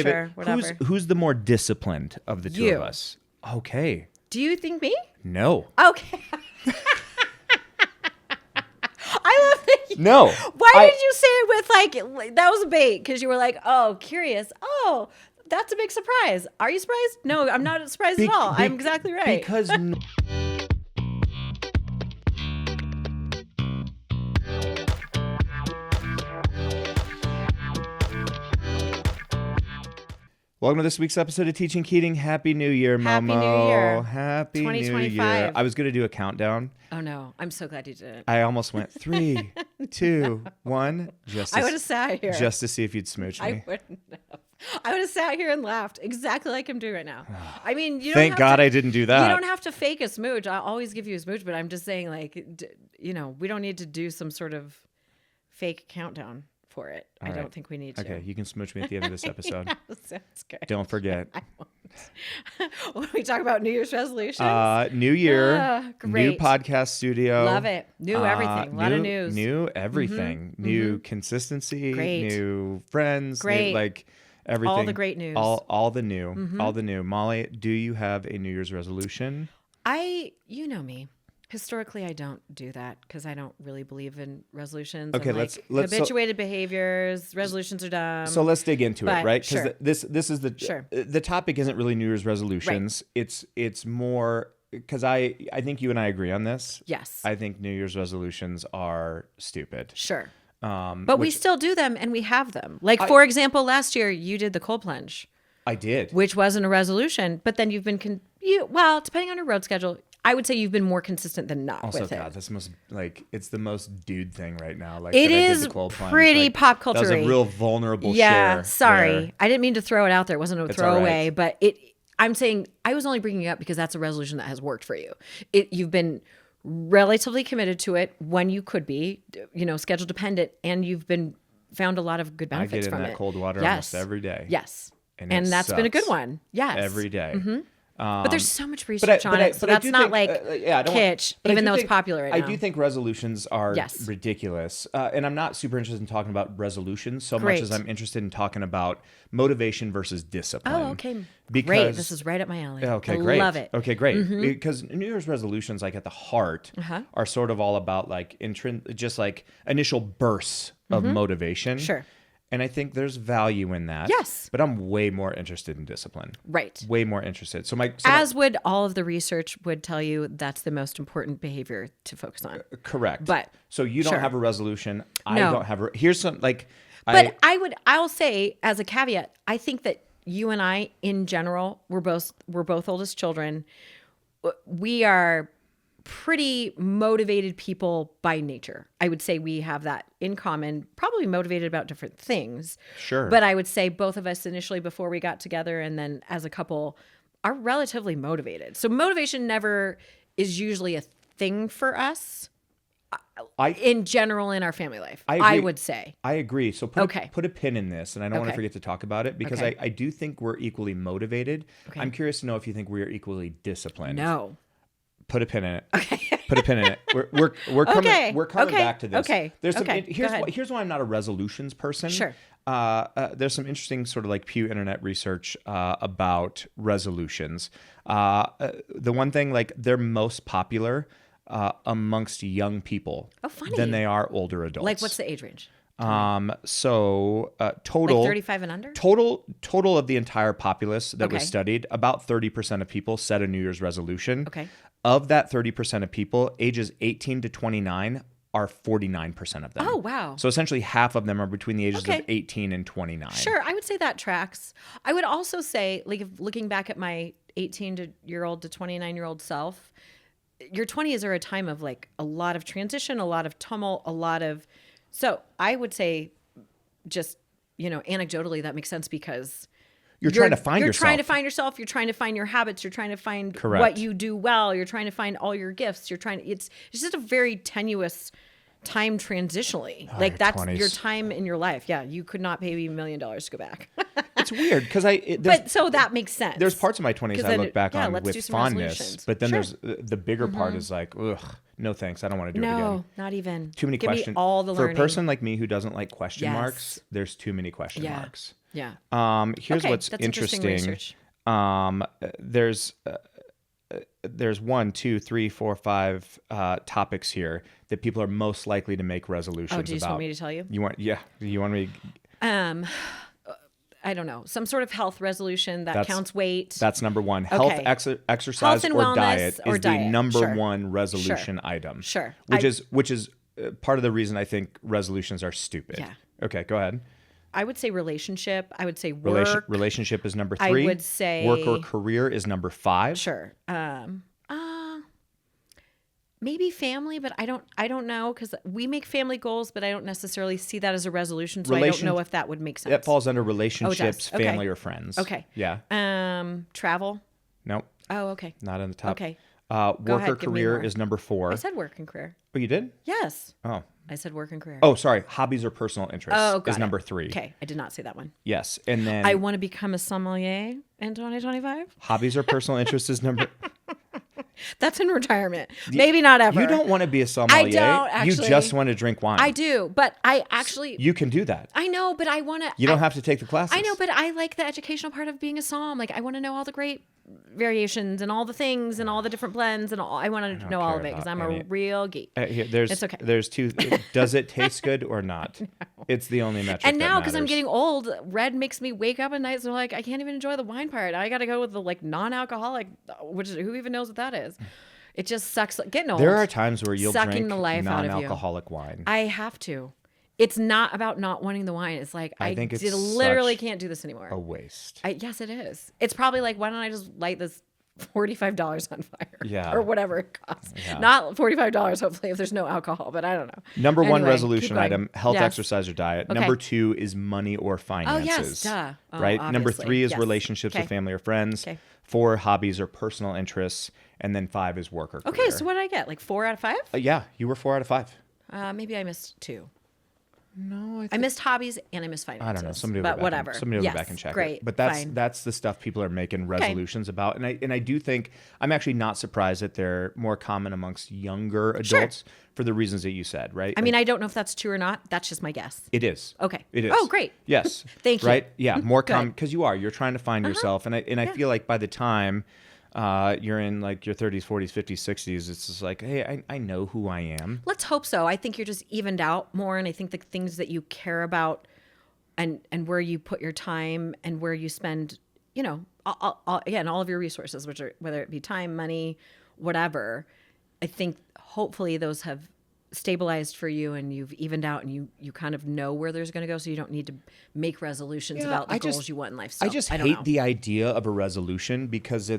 Sure, whatever. Who's the more disciplined of the two of us? Okay. Do you think me? No. Okay. I love that. No. Why did you say it with like, that was a bait? Because you were like, oh, curious. Oh, that's a big surprise. Are you surprised? No, I'm not surprised at all. I'm exactly right. Because... Welcome to this week's episode of Teaching Keating. Happy New Year, Momo. Happy New Year. Happy New 2025. Year. I was going to do a countdown. Oh, no. I'm so glad you did it. I almost went 3, 2, 1. I would have sat here. Just to see if you'd smooch me. I wouldn't have. I would have sat here and laughed exactly like I'm doing right now. I mean, you don't Thank have God to, I didn't do that. You don't have to fake a smooch. I'll always give you a smooch, but I'm just saying, like, we don't need to do some sort of fake countdown for it. All I right. don't think we need to. Okay, you can smooch me at the end of this episode. Yeah, sounds good. Don't forget. I won't. When we talk about New Year's resolutions. New year, new great. podcast studio. Love it. New everything. A lot of news. New everything. New consistency. Great. New friends. Great. New, like everything. All the great news. All the new. All the new. Molly, do you have a New Year's resolution? You know me. Historically, I don't do that because I don't really believe in resolutions. Okay, and let's habituated behaviors. Resolutions are dumb. So let's dig into it, right? Because sure. this is the topic isn't really New Year's resolutions. Right. It's more because I think you and I agree on this. Yes. I think New Year's resolutions are stupid. Sure. But we still do them and we have them. Like, for example, last year you did the cold plunge. I did. Which wasn't a resolution, but then you've been, depending on your road schedule, I would say you've been more consistent than not also, with it. God, that's it's the most dude thing right now. Like it is pretty pop culture. That was a real vulnerable share. Yeah, sorry. There. I didn't mean to throw it out there. It wasn't a throwaway, but I'm saying I was only bringing it up because that's a resolution that has worked for you. You've been relatively committed to it when you could be, schedule dependent, and you've been found a lot of good benefits from it. I get in that cold water almost every day. Yes. And that's been a good one. Yes. Every day. Mm-hmm. But there's so much research on it, so that's not kitsch, even though it's popular right now. I do think resolutions are ridiculous. And I'm not super interested in talking about resolutions so much as I'm interested in talking about motivation versus discipline. Oh, okay. Great. This is right up my alley. Okay, I great. love it. Okay, great. Mm-hmm. Because New Year's resolutions, like at the heart, are sort of all about just initial bursts of motivation. Sure. And I think there's value in that. Yes. But I'm way more interested in discipline. Right. Way more interested. As would all of the research would tell you, that's the most important behavior to focus on. Correct. But so you don't have a resolution. I No. don't have here's some But I'll say as a caveat, I think that you and I in general, we're both oldest children. We are pretty motivated people by nature. I would say we have that in common, probably motivated about different things. Sure. But I would say both of us initially before we got together and then as a couple are relatively motivated. So motivation never is usually a thing for us in general in our family life, I would say. I agree. So put a pin in this, and I don't want to forget to talk about it because I do think we're equally motivated. Okay. I'm curious to know if you think we are equally disciplined. No. Put a pin in it. Okay. Put a pin in it. We're coming back to this. Okay. Here's why I'm not a resolutions person. Sure. There's some interesting sort of Pew Internet research about resolutions. The one thing, they're most popular amongst young people than they are older adults. Like, what's the age range? Total 35 and under? Total of the entire populace that was studied, about 30% of people set a New Year's resolution. Okay. Of that 30% of people, ages 18 to 29 are 49% of them. Oh, wow. So essentially half of them are between the ages of 18 and 29. Sure, I would say that tracks. I would also say, if looking back at my 18-year-old to 29-year-old self, your 20s are a time of a lot of transition, a lot of tumult, so I would say just, anecdotally, that makes sense because you're trying to find yourself. You're trying to find yourself. You're trying to find your habits. You're trying to find what you do well. You're trying to find all your gifts. It's just a very tenuous time transitionally. That's 20s. your time in your life. Yeah. You could not pay me $1 million to go back. It's weird because so that makes sense. There's parts of my 20s I look back on with fondness, but then Sure. there's the bigger part is ugh, no thanks. I don't want to do it again. No, not even. Too many questions. Me all the learning. For a person like me who doesn't like question marks, there's too many question marks. Yeah. Here's Okay, what's that's interesting research. Um, there's there's 1, 2, 3, 4, 5 topics here that people are most likely to make Oh, resolutions do you just want about. me to tell you? You want me? Um, I don't know. Some sort of health resolution that That's counts weight. That's number one. Okay. Exercise, and or wellness diet or is the diet. number Sure. one resolution Sure. item. Sure. Which is part of the reason I think resolutions are stupid. Yeah. Okay, go ahead. I would say relationship. I would say work. Relationship is number I 3. would say work or career is number 5. Sure. Maybe family, but I don't know, because we make family goals, but I don't necessarily see that as a resolution. So I don't know if that would make sense. That falls under relationships, Okay. family, or friends. Okay. Yeah. Travel. Nope. Oh, okay. Not on the top. Okay. Work ahead, or give me career more. is number 4. I said work and career. Oh, you did? Yes. Oh. I said work and career. Oh, sorry. Hobbies or personal interests Oh, got is it. number 3. Okay. I did not say that one. Yes. And then I want to become a sommelier in 2025. hobbies or personal interests is number. That's in retirement. Maybe not ever. You don't want to be a sommelier. I don't, actually. You just want to drink wine. I do, but I actually. You can do that. I know, but I want to. You don't have to take the classes. I know, but I like the educational part of being a somm. Like, I want to know all the great variations and all the things and all the different blends and all. I want to know all of it because I'm a real geek. It's okay. There's 2. Does it taste good or not? No. It's the only metric. And now, because I'm getting old, red makes me wake up at night. So like, I can't even enjoy the wine part. I got to go with the like non-alcoholic, which who even knows what that is? It just sucks. Getting old. There are times where you'll sucking drink the life out of you. non-alcoholic wine. I have to. It's not about not wanting the wine. It's like I think it's literally such can't do this anymore. a waste. Yes, it is. It's probably like, why don't I just light this $45 on fire? Yeah. Or whatever it costs. Yeah. Not $45, hopefully, if there's no alcohol, but I don't know. Number 1 Anyway, resolution keep going. item: health, Yes. exercise, or diet. Okay. Number 2 is money or finances. Duh. Oh, right. Number obviously. 3 is Yes. relationships Okay. with family or friends. Okay. 4, hobbies or personal interests, and then 5 is work or career. Okay, so what did I get? Like 4 out of 5? Yeah, you were 4 out of 5. Maybe I missed 2. No, I missed hobbies and I missed finances. I don't know. Somebody will but go back whatever. Somebody will yes, go back and check great, it. But fine. that's the stuff people are making resolutions about, and I do think I'm actually not surprised that they're more common amongst younger adults for the reasons that you said. Right. I mean, I don't know if that's true or not. That's just my guess. It is. Okay. It is. Oh, great. Yes. Thank you. Right. Yeah. More Good. common because you're trying to find yourself, and I feel like by the time you're in like your 30s, 40s, 50s, 60s, it's just like, hey, I know who I am. Let's hope so. I think you're just evened out more, and I think the things that you care about and where you put your time and where you spend, again, all of your resources, which are whether it be time, money, whatever, I think hopefully those have stabilized for you and you've evened out and you kind of know where there's going to go, so you don't need to make resolutions about the goals you want in life. So, I just don't hate know. the idea of a resolution because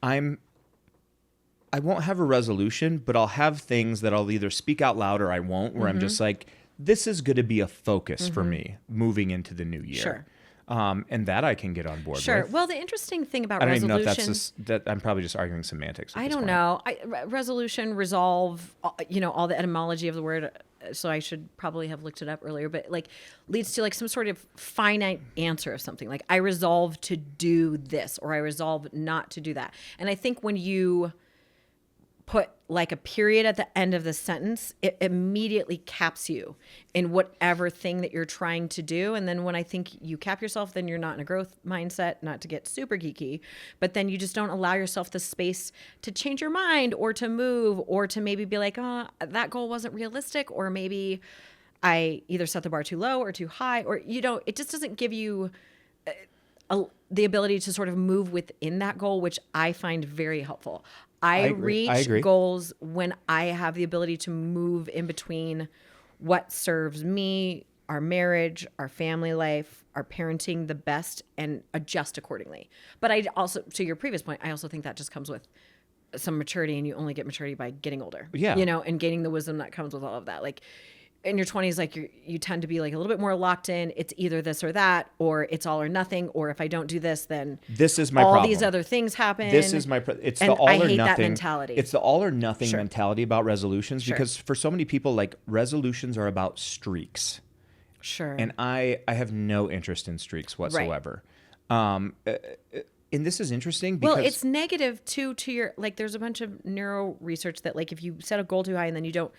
I won't have a resolution, but I'll have things that I'll either speak out loud or I won't, where I'm just like, this is going to be a focus for me moving into the new year. Sure. And that I can get on board Sure. with. Well, the interesting thing about I don't even resolution, know if that's that I'm probably just arguing semantics. At I this don't point. know. Resolution, resolve, all the etymology of the word. So I should probably have looked it up earlier, but like leads to like some sort of finite answer of something. Like I resolve to do this, or I resolve not to do that. And I think when you put like a period at the end of the sentence, it immediately caps you in whatever thing that you're trying to do. And then when I think you cap yourself, then you're not in a growth mindset, not to get super geeky, but then you just don't allow yourself the space to change your mind or to move or to maybe be like, oh, that goal wasn't realistic, or maybe I either set the bar too low or too high, or, it just doesn't give you the ability to sort of move within that goal, which I find very helpful. I reach goals when I have the ability to move in between what serves me, our marriage, our family life, our parenting the best, and adjust accordingly. But I also, to your previous point, I also think that just comes with some maturity, and you only get maturity by getting older. Yeah. And gaining the wisdom that comes with all of that. Like in your 20s, like you tend to be like a little bit more locked in. It's either this or that, or it's all or nothing, or if I don't do this, then this is my all problem. these other things happen. This is my it's and the all I or hate nothing that mentality. It's the all or nothing Sure. mentality about resolutions, Sure. because for so many people, like, resolutions are about streaks. Sure. And I have no interest in streaks whatsoever. And this is interesting because well, it's negative too to your, like, there's a bunch of neuro research that, like, if you set a goal too high and then you don't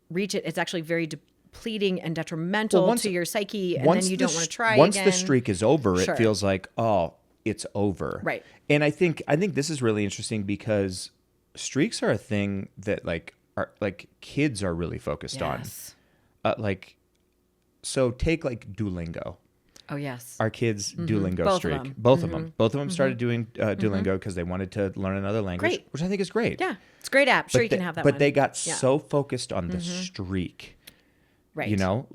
reach it, it's actually very depleting and detrimental to your psyche, and then you don't want to try once again. the streak is over, Sure. it feels like, oh, it's over. Right. And I think this is really interesting because streaks are a thing that kids are really focused on. Yes. So take like Duolingo. Oh, yes. Our kids Duolingo Both of streak. them. Both of them. Both of them started doing Duolingo because they wanted to learn another language, Great. which I think is great. Yeah. It's a great app. Sure, you can have that one. But they got so focused on the streak. Right. You know,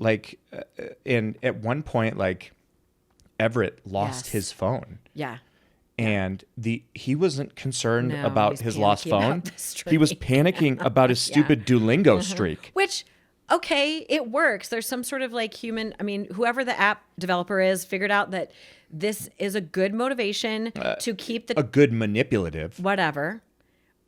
and at one point, like Everett lost his phone. Yeah. And he wasn't concerned No, about he's his lost panicking phone. about the streak. He was panicking about his stupid Duolingo streak. Which, okay, it works. There's some sort of like whoever the app developer is figured out that this is a good motivation to keep A good manipulative. whatever.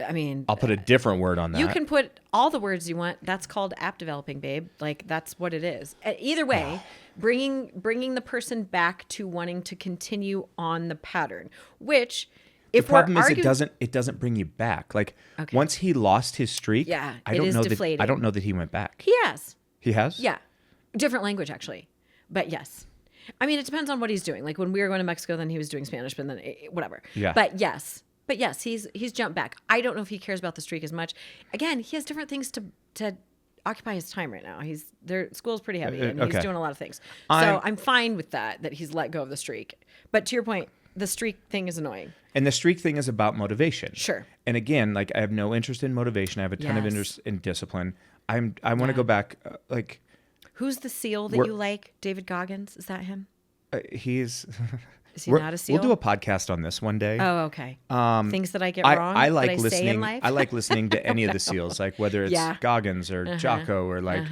I mean, I'll put a different word on that. you can put all the words you want. That's called app developing, babe. Like that's what it is. Either way, bringing the person back to wanting to continue on the pattern, which The problem is it doesn't bring you back. Like once he lost his streak, I don't know that he went back. He has. He has? Yeah. Different language, actually. But yes. I mean, it depends on what he's doing. Like when we were going to Mexico, then he was doing Spanish, but then whatever. Yeah. But yes, he's jumped back. I don't know if he cares about the streak as much. Again, he has different things to occupy his time right now. Their school's pretty heavy and he's doing a lot of things. So I'm fine with that he's let go of the streak. But to your point, the streak thing is annoying. And the streak thing is about motivation. Sure. And again, like I have no interest in motivation. I have a ton of interest in discipline. I want to go back. Who's the seal that you like? David Goggins? Is that him? He's. Is he not a seal? We'll do a podcast on this one day. Oh, okay. Things that I get wrong. I like that I say in listening. life? I like listening to any of the seals, like whether it's Goggins or Jocko or like.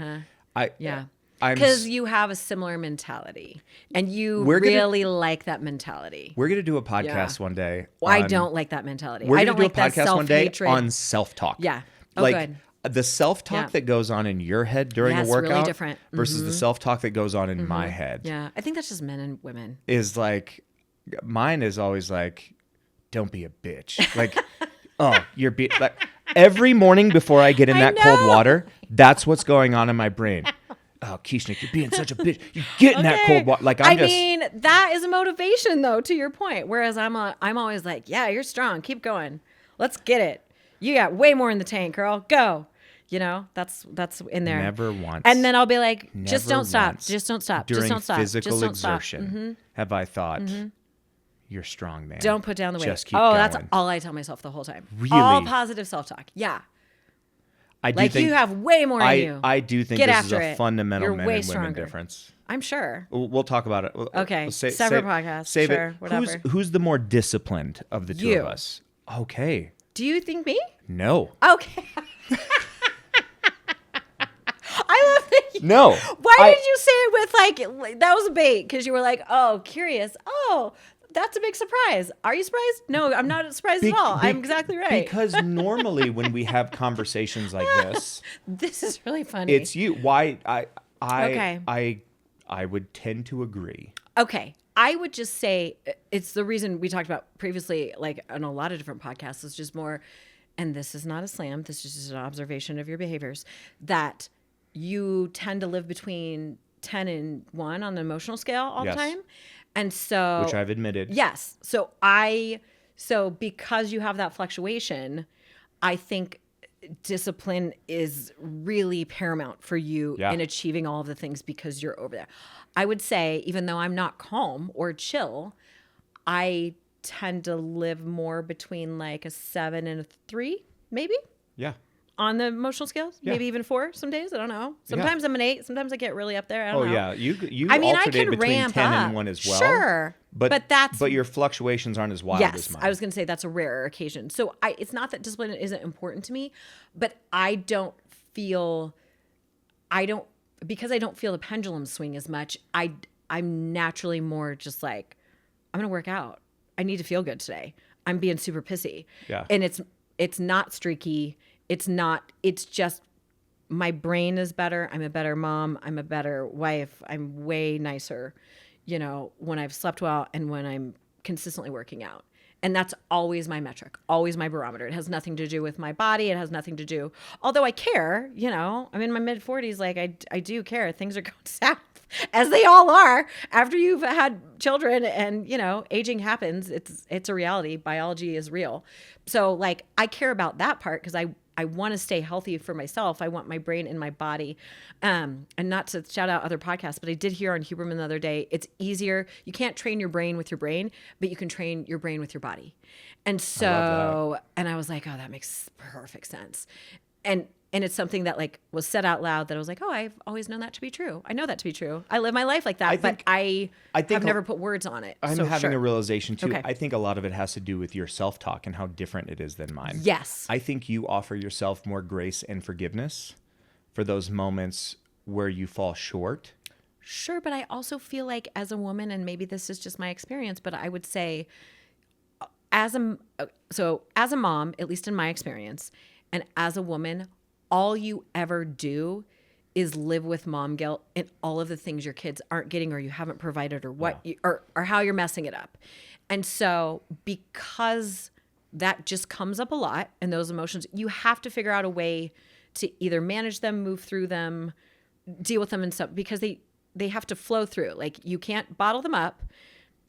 Because you have a similar mentality, and you really like that mentality. We're gonna do a podcast one day. I don't like that mentality. We're I gonna don't do like a that podcast one day self-hatred. on self-talk. Yeah. Oh, like, good. The self-talk that goes on in your head during a it's workout really different. versus the self-talk that goes on in my head. Yeah, I think that's just men and women. Is like, mine is always like, don't be a bitch. Like, oh, you're like every morning before I get in that cold water, that's what's going on in my brain. Oh, Kishnik, you're being such a bitch. You get in that cold water. Like I mean, that is a motivation though, to your point. Whereas I'm always like, yeah, you're strong. Keep going. Let's get it. You got way more in the tank, girl. Go. You know, that's in there. Never once. And then I'll be like, just Never don't stop. once Just don't stop. During Just don't stop. physical Just don't exertion, have I thought, you're strong, man. Don't put down the weight. Just keep going. That's all I tell myself the whole time. Really? All positive self-talk. Yeah. I do Like think, you have way more in you. I do think Get this is after a it. fundamental You're men way and women stronger. difference. I'm sure. We'll talk about it. Okay. Separate podcast. Save Sure, it. whatever. Who's the more disciplined of the two You. of us? Okay. Do you think me? No. Okay. I love that. No. Why did you say it with like that was a bait? Because you were like, oh, curious. Oh, that's a big surprise. Are you surprised? No, I'm not surprised at all. I'm exactly right. Because normally when we have conversations like this, this is really funny. it's you. Why Okay. I would tend to agree. Okay. I would just say it's the reason we talked about previously, like on a lot of different podcasts. It's just more, and this is not a slam, this is just an observation of your behaviors, that you tend to live between 10 and 1 on the emotional scale all the time. And so, Which I've admitted. yes. So because you have that fluctuation, I think discipline is really paramount for you in achieving all of the things because you're over there. I would say, even though I'm not calm or chill, I tend to live more between like a 7 and a 3, maybe. Yeah. On the emotional scales, maybe even 4 some days. I don't know. Sometimes I'm an 8. Sometimes I get really up there. I don't know. Yeah. You I mean, I alternate can between ramp 10 up. and 1 as well. Sure. But your fluctuations aren't as wild as yes, mine. I was going to say that's a rare occasion. So it's not that discipline isn't important to me, but I don't feel the pendulum swing as much. I'm naturally more just like, I'm going to work out. I need to feel good today. I'm being super pissy. Yeah. And it's not streaky. It's just my brain is better. I'm a better mom. I'm a better wife. I'm way nicer, when I've slept well and when I'm consistently working out. And that's always my metric, always my barometer. It has nothing to do with my body. It has nothing to do, although I care, I'm in my mid 40s. Like I do care. Things are going south as they all are after you've had children and, aging happens. It's a reality. Biology is real. So like, I care about that part because I want to stay healthy for myself. I want my brain in my body. And not to shout out other podcasts, but I did hear on Huberman the other day, it's easier. You can't train your brain with your brain, but you can train your brain with your body. And so, and I was like, oh, that makes perfect sense. And it's something that like was said out loud that I was like, oh, I've always known that to be true. I know that to be true. I live my life like that, but I have never put words on it. I'm having a realization too. Okay. I think a lot of it has to do with your self-talk and how different it is than mine. Yes. I think you offer yourself more grace and forgiveness for those moments where you fall short. Sure, but I also feel like as a woman, and maybe this is just my experience, but I would say as a mom, at least in my experience, and as a woman, all you ever do is live with mom guilt and all of the things your kids aren't getting or you haven't provided or what or how you're messing it up. And so because that just comes up a lot and those emotions, you have to figure out a way to either manage them, move through them, deal with them and stuff because they have to flow through. Like you can't bottle them up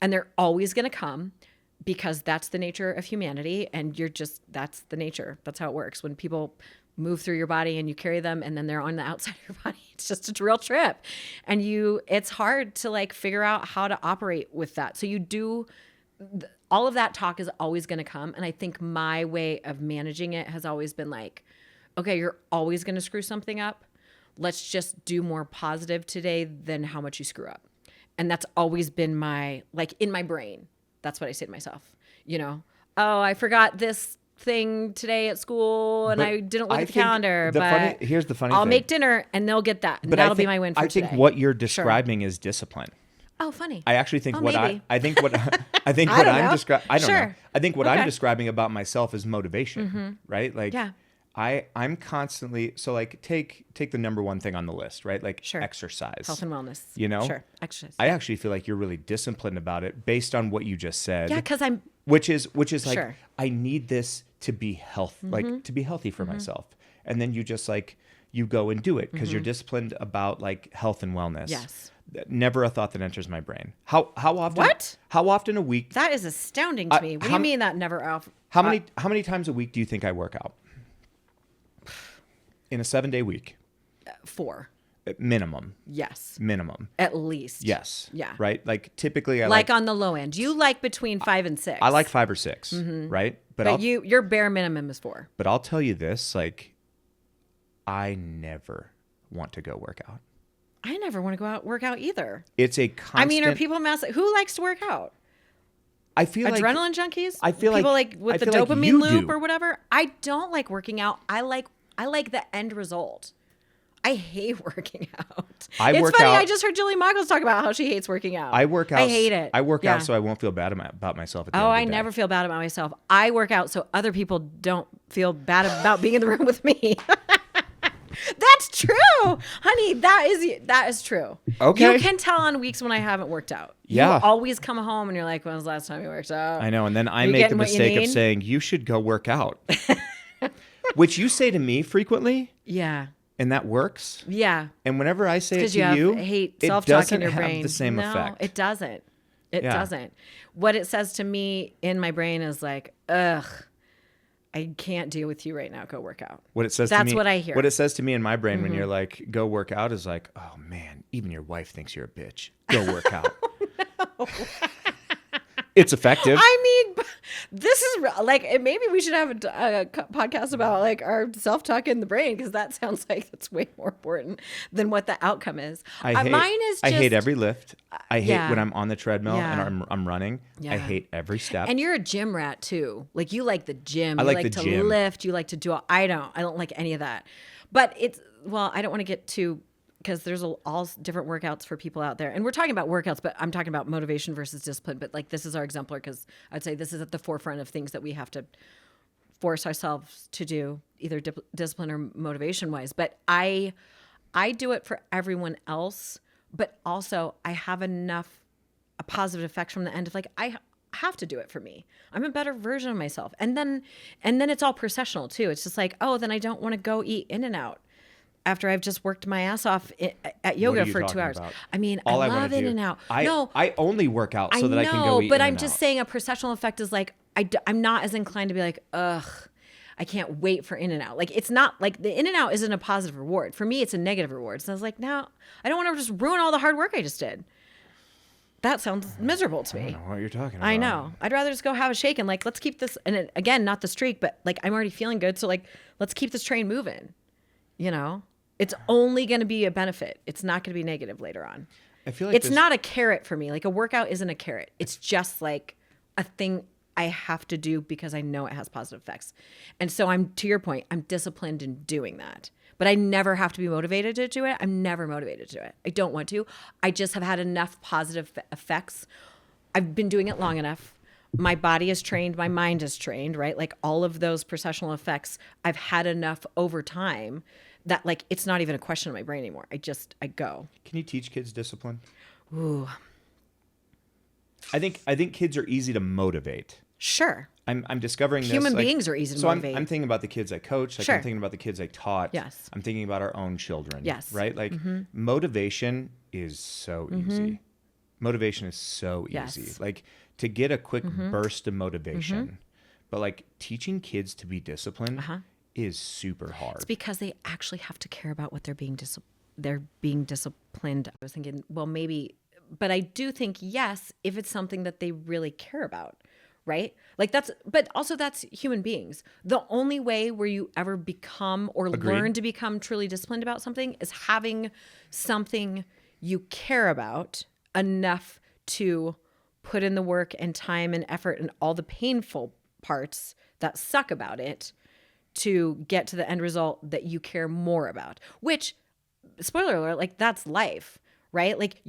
and they're always going to come because that's the nature of humanity. And that's the nature. That's how it works. When people move through your body and you carry them and then they're on the outside of your body. It's just a real trip. And it's hard to like figure out how to operate with that. So all of that talk is always going to come. And I think my way of managing it has always been like, okay, you're always going to screw something up. Let's just do more positive today than how much you screw up. And that's always been in my brain. That's what I say to myself, oh, I forgot this thing today at school and I didn't look at the calendar, but here's the funny I'll thing. make dinner and they'll get that. And But that'll be my win for today. I think what you're describing is discipline. Oh, funny. I actually think maybe. I think what I don't know. I don't Sure. know. I think what Okay. I'm describing about myself is motivation, right? Like Yeah. I'm constantly like take the number one thing on the list, right? Like Sure. exercise. Health and wellness. Sure. Exercise. I actually feel like you're really disciplined about it based on what you just said. Yeah, because I'm which is like Sure. I need this to be like to be healthy for myself. And then you just like you go and do it because you're disciplined about like health and wellness. Yes. Never a thought that enters my brain. How often? What? How often a week? that is astounding to me. What do you mean that never off? How many times a week do you think I work out? In a 7-day week. 4. Minimum. Yes. Minimum. At least. Yes. Yeah. Right? Like typically I like on the low end. You like between 5 and 6. I like 5 or 6, right? But your bare minimum is 4. But I'll tell you this, like I never want to go work out. I never want to go out work out either. It's a constant. are people who likes to work out? I feel like adrenaline junkies? I feel people like with the I feel like dopamine you loop do. or whatever. I don't like working out. I like the end result. I hate working out. It's funny. I just heard Julie Moggles talk about how she hates working out. I work out. I hate it. I work Yeah. out so I won't feel bad about myself at the end Oh, of the I day. never feel bad about myself. I work out so other people don't feel bad about being in the room with me. That's true, honey. That is true. Okay. You can tell on weeks when I haven't worked out. Yeah. You always come home and you're like, when was the last time you worked out? I know, and then I You make the getting what you mistake of need? saying you should go work out, which you say to me frequently, Yeah. and that works. Yeah. And whenever I say it Because to you have you, hate it self-talk doesn't in your have brain. the same No, effect. it doesn't. It Yeah. doesn't. What it says to me in my brain is like, ugh, I can't deal with you right now. Go work out. What it says That's to me, what I hear. What it says to me in my brain when you're like, go work out is like, oh man, even your wife thinks you're a bitch. Go work out. It's effective. I mean, this is like, maybe we should have a podcast about like our self-talk in the brain, because that sounds like that's way more important than what the outcome is. Mine is just, I hate every lift. I hate Yeah. when I'm on the treadmill Yeah. and I'm running. Yeah. I hate every step. and you're a gym rat too. Like you like the gym. I You like like the to gym. lift. You like to do. I don't like any of that. But I don't want to get too, because there's all different workouts for people out there. And we're talking about workouts, but I'm talking about motivation versus discipline. But like, this is our exemplar, because I'd say this is at the forefront of things that we have to force ourselves to do, either discipline or motivation wise. But I do it for everyone else, but also I have enough a positive effects from the end of like, have to do it for me. I'm a better version of myself. And then it's all processional too. It's just like, oh, then I don't want to go eat In-N-Out after I've just worked my ass off at yoga for 2 hours. About? I mean, All I wanna love do- In-N-Out. I only work out so that I can go eat but I'm In-N-Out. just saying a processional effect is like, I'm not as inclined to be like, ugh, I can't wait for In-N-Out. Like, it's not like the In-N-Out isn't a positive reward. For me, it's a negative reward. So I was like, no, I don't want to just ruin all the hard work I just did. That sounds miserable to me. I don't know what you're talking about. I know. I'd rather just go have a shake and like, let's keep this. And again, not the streak, but like, I'm already feeling good. So like, let's keep this train moving. You know, it's only going to be a benefit. It's not going to be negative later on. I feel like It's not a carrot for me. Like a workout isn't a carrot. It's just like a thing I have to do because I know it has positive effects. And so to your point, I'm disciplined in doing that. But I never have to be motivated to do it. I'm never motivated to do it. I don't want to. I just have had enough positive effects. I've been doing it long enough. My body is trained. My mind is trained, right? Like all of those processional effects, I've had enough over time that like, it's not even a question in my brain anymore. I go. Can you teach kids discipline? Ooh. I think kids are easy to motivate. Sure. I'm discovering this. Human beings are easy to motivate. I'm thinking about the kids I coach. Like Sure. I'm thinking about the kids I taught. Yes. I'm thinking about our own children. Yes. Right? Like motivation is so easy. Motivation is so easy. Yes. Like to get a quick burst of motivation. But like teaching kids to be disciplined is super hard. It's because they actually have to care about what they're being disciplined. I was thinking, well, maybe, but I do think yes, if it's something that they really care about. Right? Like but also that's human beings. The only way where you ever become or learn to become truly disciplined about something is having something you care about enough to put in the work and time and effort and all the painful parts that suck about it to get to the end result that you care more about, which, spoiler alert, like that's life. Right? Like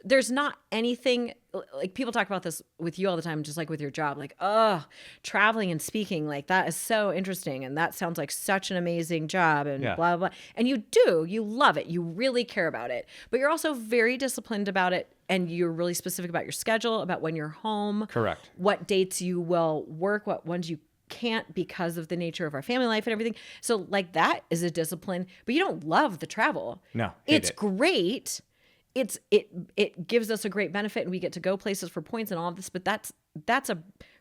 there's not anything, like people talk about this with you all the time, just like with your job, like, oh, traveling and speaking, like that is so interesting. And that sounds like such an amazing job and blah, blah, blah. And you love it. You really care about it, but you're also very disciplined about it. And you're really specific about your schedule, about when you're home. Correct. What dates you will work, what ones you can't because of the nature of our family life and everything. So like that is a discipline, but you don't love the travel. No, it's great. It gives us a great benefit and we get to go places for points and all of this, but that's a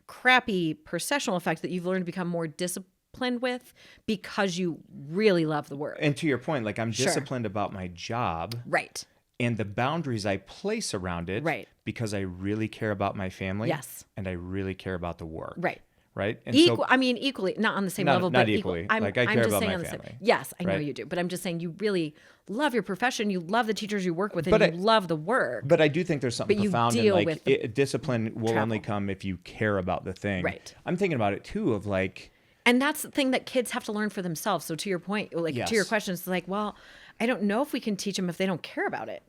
crappy processional effect that you've learned to become more disciplined with because you really love the work. And to your point, like I'm disciplined about my job. Right. And the boundaries I place around it. Right. Because I really care about my family. Yes. And I really care about the work. Right. Right. And equally, not on the same level, not but equally. I'm Like I care just about saying my on the same. family. Yes, I know Right? you do, but I'm just saying you really love your profession. You love the teachers you work with, and you love the work. But I do think there's something But you profound in deal like with the discipline will travel. only come if you care about the thing. Right. I'm thinking about it too of like. And that's the thing that kids have to learn for themselves. So to your point, like Yes. to your question, it's like, well, I don't know if we can teach them if they don't care about it.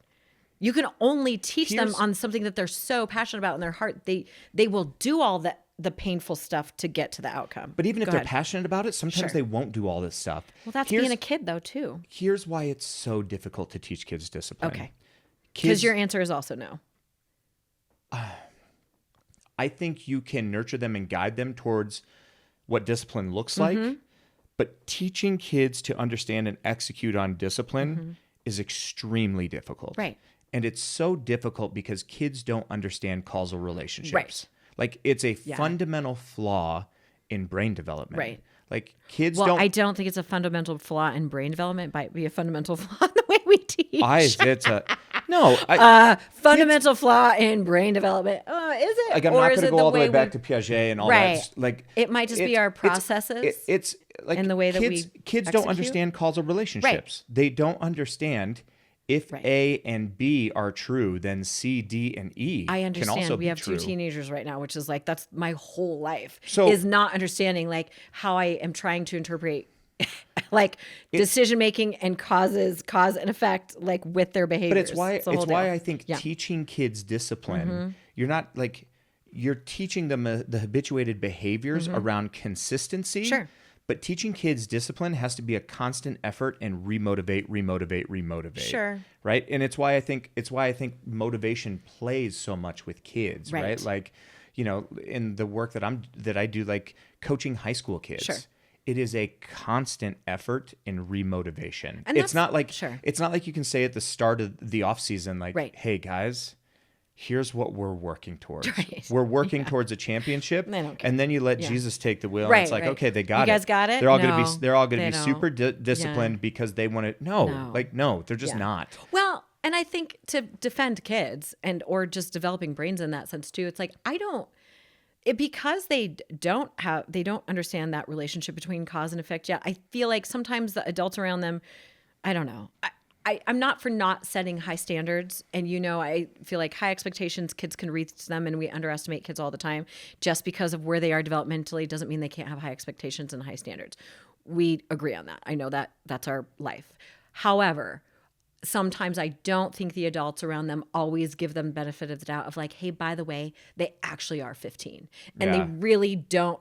You can only teach them on something that they're so passionate about in their heart. They will do all the painful stuff to get to the outcome. But even if Go they're ahead. passionate about it, sometimes Sure. they won't do all this stuff. Well, that's being a kid though too. Here's why it's so difficult to teach kids discipline. Okay. Because your answer is also no. I think you can nurture them and guide them towards what discipline looks like. But teaching kids to understand and execute on discipline is extremely difficult. Right. And it's so difficult because kids don't understand causal relationships. Right. Like it's a fundamental flaw in brain development. Right. Like kids Well, don't. I don't think it's a fundamental flaw in brain development. It might be a fundamental flaw in the way we teach. It's a no. Fundamental flaw in brain development. Is it? Like I'm or not is going to it go the all the way back we- to Piaget and all Right. that. Like It might just be our processes. It's like and the way that kids, we kids don't execute. understand causal relationships. They don't understand if Right. A and B are true, then C, D, and E I can understand. also We be have true. 2 teenagers right now, which is like that's my whole life. So- is not understanding like how I am trying to interpret like decision making and cause and effect like with their behaviors. But it's why the whole why deal. I think Yeah. teaching kids discipline, you're not like you're teaching them the habituated behaviors around consistency. Sure. But teaching kids discipline has to be a constant effort and remotivate. Sure. Right? And it's why I think motivation plays so much with kids, right? Right. Like in the work that I do, like coaching high school kids. Sure. It is a constant effort in remotivation. And It's not like sure. it's not like you can say at the start of the off season, like, Right. hey guys, here's what we're working towards. Right. We're working towards a championship, They don't care. and then you let Yeah. Jesus take the wheel. Right, And it's like, right. okay, they got You it. guys got it? They're all No, gonna they be don't. super disciplined Yeah. because they want to. No, No. they're just Yeah. not. Well, and I think to defend kids or just developing brains in that sense too, it's like because they don't understand that relationship between cause and effect yet. I feel like sometimes the adults around them, I don't know. I'm not for not setting high standards. And, I feel like high expectations, kids can reach them, and we underestimate kids all the time. Just because of where they are developmentally doesn't mean they can't have high expectations and high standards. We agree on that. I know that that's our life. However, sometimes I don't think the adults around them always give them benefit of the doubt of like, hey, by the way, they actually are 15 and Yeah. they really don't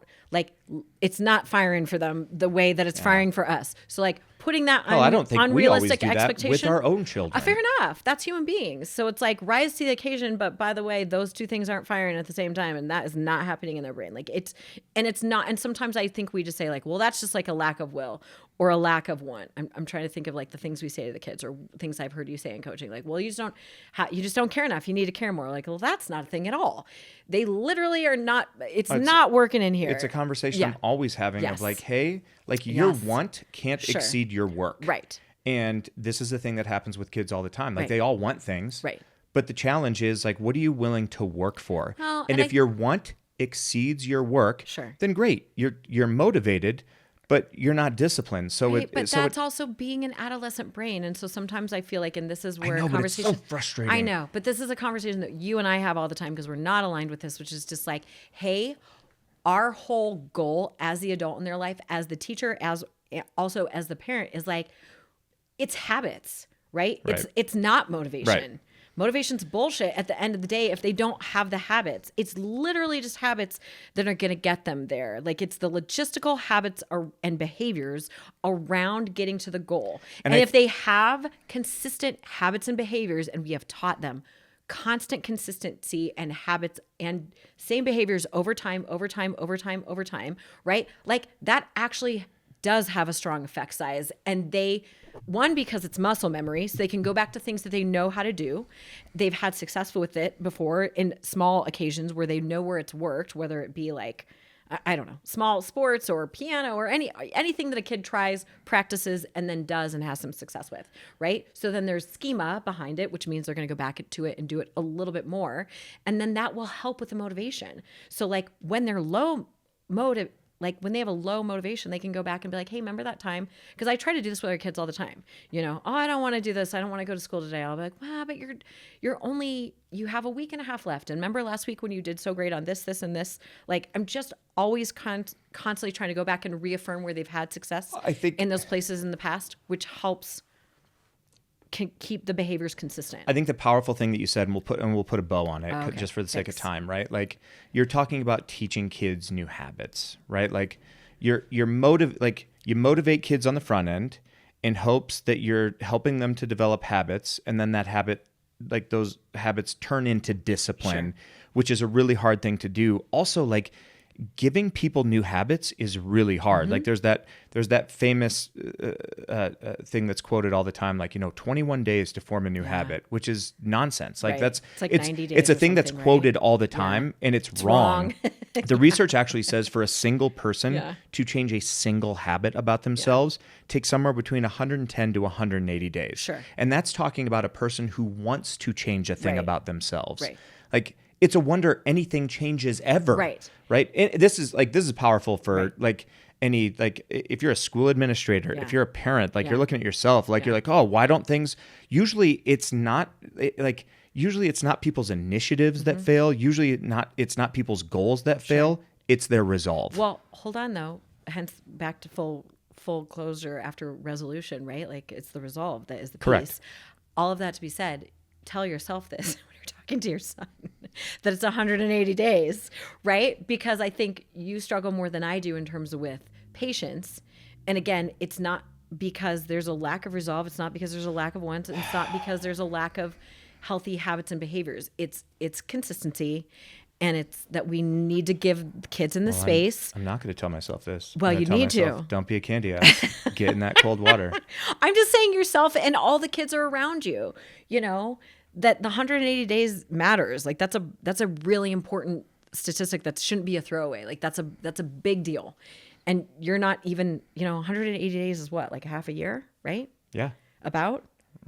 it's not firing for them the way that it's firing for us. So like putting that I don't think we always unrealistic do that expectation with our own children. Fair enough. That's human beings. So it's like rise to the occasion. But by the way, those two things aren't firing at the same time. And that is not happening in their brain. It's not. And sometimes I think we just say like, well, that's just like a lack of will or a lack of want. I'm trying to think of like the things we say to the kids or things I've heard you say in coaching. Like, well, you just don't care enough. You need to care more. Like, well, that's not a thing at all. They literally are not. It's not working in here. It's a conversation Yeah. I'm always having Yes. of like, hey, like your Yes. want can't Sure. exceed your work. Right. And this is the thing that happens with kids all the time. Like Right. they all want things. Right. But the challenge is like, what are you willing to work for? Well, and and if your want exceeds your work, Sure. then great. You're motivated, but you're not disciplined. So Right, but that's also being an adolescent brain. And so sometimes I feel like, and this is where know, but it's conversation. so frustrating. I know, but this is a conversation that you and I have all the time because we're not aligned with this, which is just like, hey, our whole goal as the adult in their life, as the teacher, as also as the parent, is like, it's habits, right? Right. It's not motivation. Right. Motivation's bullshit at the end of the day if they don't have the habits. It's literally just habits that are going to get them there. Like it's the logistical habits and behaviors around getting to the goal. And if they have consistent habits and behaviors, and we have taught them constant consistency and habits and same behaviors over time, right? Like that actually does have a strong effect size. And because it's muscle memory, so they can go back to things that they know how to do. They've had success with it before in small occasions where they know where it's worked, whether it be like, I don't know, small sports or piano or anything that a kid tries, practices, and then does and has some success with, right? So then there's schema behind it, which means they're going to go back to it and do it a little bit more. And then that will help with the motivation. So like when they're when they have a low motivation, they can go back and be like, hey, remember that time? Because I try to do this with our kids all the time. Oh, I don't want to do this. I don't want to go to school today. I'll be like, well, but you have a week and a half left. And remember last week when you did so great on this, and this? Like, I'm just always constantly trying to go back and reaffirm where they've had success in those places in the past, which helps can keep the behaviors consistent. I think the powerful thing that you said, and we'll put a bow on it Okay. just for the sake of Thanks. time, right? Like you're talking about teaching kids new habits, right? Like you motivate kids on the front end in hopes that you're helping them to develop habits, and then that habit, like those habits turn into discipline, which is a really hard thing to do. Also, like giving people new habits is really hard. Like there's that famous thing that's quoted all the time, like 21 days to form a new habit, which is nonsense. Like Right. It's like 90 days It's a or thing that's something, quoted right? all the time, and it's wrong. The research actually says for a single person to change a single habit about themselves takes somewhere between 110 to 180 days. Sure. And that's talking about a person who wants to change a thing Right. about themselves. Right. Like it's a wonder anything changes ever. Right. Right. And this is powerful for like any, like if you're a school administrator, if you're a parent, like you're looking at yourself, like you're like, oh, why don't things, usually it's not people's initiatives that fail. Usually it's not people's goals that fail. It's their resolve. Well, hold on though. Hence back to full closure after resolution, right? Like it's the resolve that is the Correct. piece. All of that to be said, tell yourself this when you're talking to your son, that it's 180 days, right? Because I think you struggle more than I do in terms of with patience. And again, it's not because there's a lack of resolve. It's not because there's a lack of wants. It's not because there's a lack of healthy habits and behaviors. It's consistency. And it's that we need to give kids in the space. I'm not going to tell myself this. Well, you need to. Don't be a candy ass. Get in that cold water. I'm just saying yourself and all the kids are around you, that the 180 days matters. Like that's a really important statistic that shouldn't be a throwaway. Like that's a big deal. And you're not even, 180 days is what, like half a year, right? Yeah. About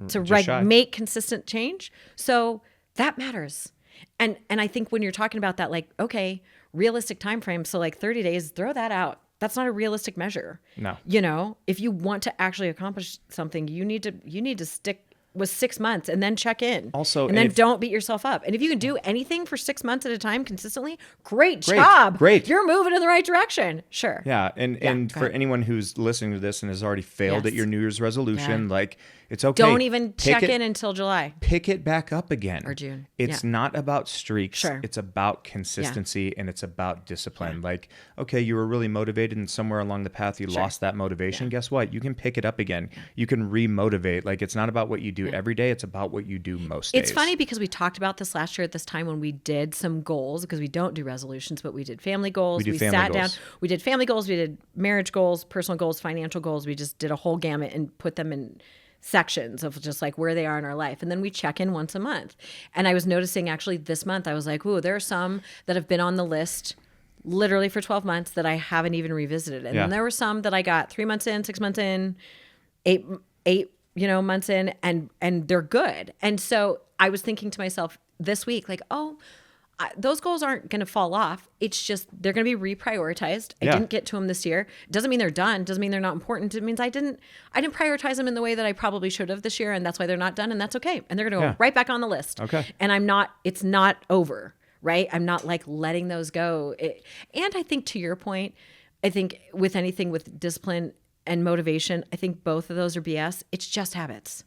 to make consistent change. So that matters. And I think when you're talking about that, like, okay, realistic time frame. So like 30 days, throw that out. That's not a realistic measure. No. If you want to actually accomplish something, you need to stick with 6 months and then check in. Also, and then don't beat yourself up. And if you can do anything for 6 months at a time consistently, great job. Great. You're moving in the right direction. Sure. Yeah. And for anyone who's listening to this and has already failed at your New Year's resolution, like it's okay. Don't even check in until July. Pick it back up again. Or June. It's not about streaks. Sure. It's about consistency and it's about discipline. Like, okay, you were really motivated and somewhere along the path you lost that motivation. Guess what? You can pick it up again. You can re-motivate. Like, it's not about what you do every day. It's about what you do most days. It's funny because we talked about this last year at this time when we did some goals, because we don't do resolutions, but we did family goals. We sat down. We did family goals. We did marriage goals, personal goals, financial goals. We just did a whole gamut and put them in sections of just like where they are in our life. And then we check in once a month. And I was noticing actually this month, I was like, ooh, there are some that have been on the list literally for 12 months that I haven't even revisited. And then there were some that I got 3 months in, 6 months in, eight months in, and they're good. And so I was thinking to myself this week, like, those goals aren't going to fall off. It's just they're going to be reprioritized. I didn't get to them this year. Doesn't mean they're done. Doesn't mean they're not important. It means I didn't prioritize them in the way that I probably should have this year, and that's why they're not done, and that's okay. And they're going to go right back on the list. Okay. And it's not over, right? I'm not like letting those go. And I think to your point, I think with anything with discipline and motivation, I think both of those are BS. It's just habits.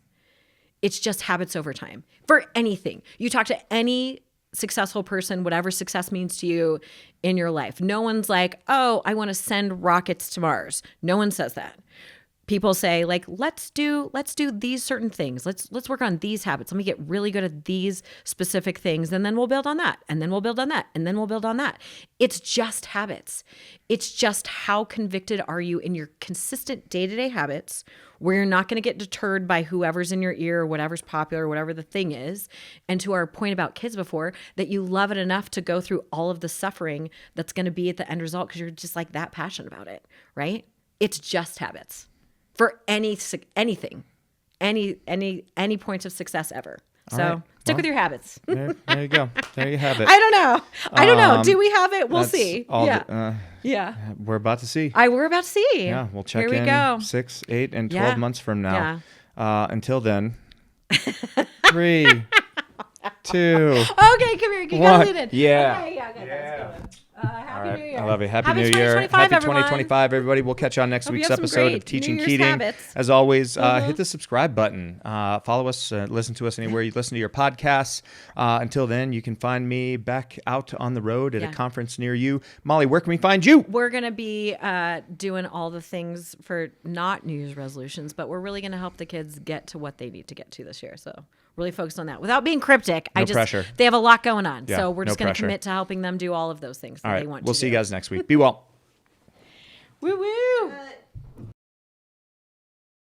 It's just habits over time for anything. You talk to any successful person, whatever success means to you in your life. No one's like, oh, I want to send rockets to Mars. No one says that. People say like, let's do these certain things. Let's work on these habits. Let me get really good at these specific things. And then we'll build on that. And then we'll build on that. And then we'll build on that. It's just habits. It's just how convicted are you in your consistent day-to-day habits where you're not going to get deterred by whoever's in your ear or whatever's popular, or whatever the thing is. And to our point about kids before, that you love it enough to go through all of the suffering that's going to be at the end result because you're just like that passionate about it, right? It's just habits. For anything, any points of success ever. So stick with your habits. There you go. There you have it. I don't know. Do we have it? We'll see. Yeah. We're about to see. We're about to see. Yeah. We'll check Here we in go. 6, 8, and 12 months from now. Until then, 3, 2. Okay, come here. You gotta lead it. Yeah. Okay, yeah. Happy New Year. I love you. Happy New Year. 2025, Happy 2025, everybody. We'll catch you on next week's episode of Teaching Keating. Habits. As always, hit the subscribe button. Follow us, listen to us anywhere you listen to your podcasts. Until then, you can find me back out on the road at a conference near you. Molly, where can we find you? We're going to be doing all the things for not New Year's resolutions, but we're really going to help the kids get to what they need to get to this year. So really focused on that without being cryptic. No pressure. They have a lot going on. Yeah, so we're just going to pressure. commit to helping them do all of those things that All they right. want We'll to see do. you guys next week. Be well. Woo woo.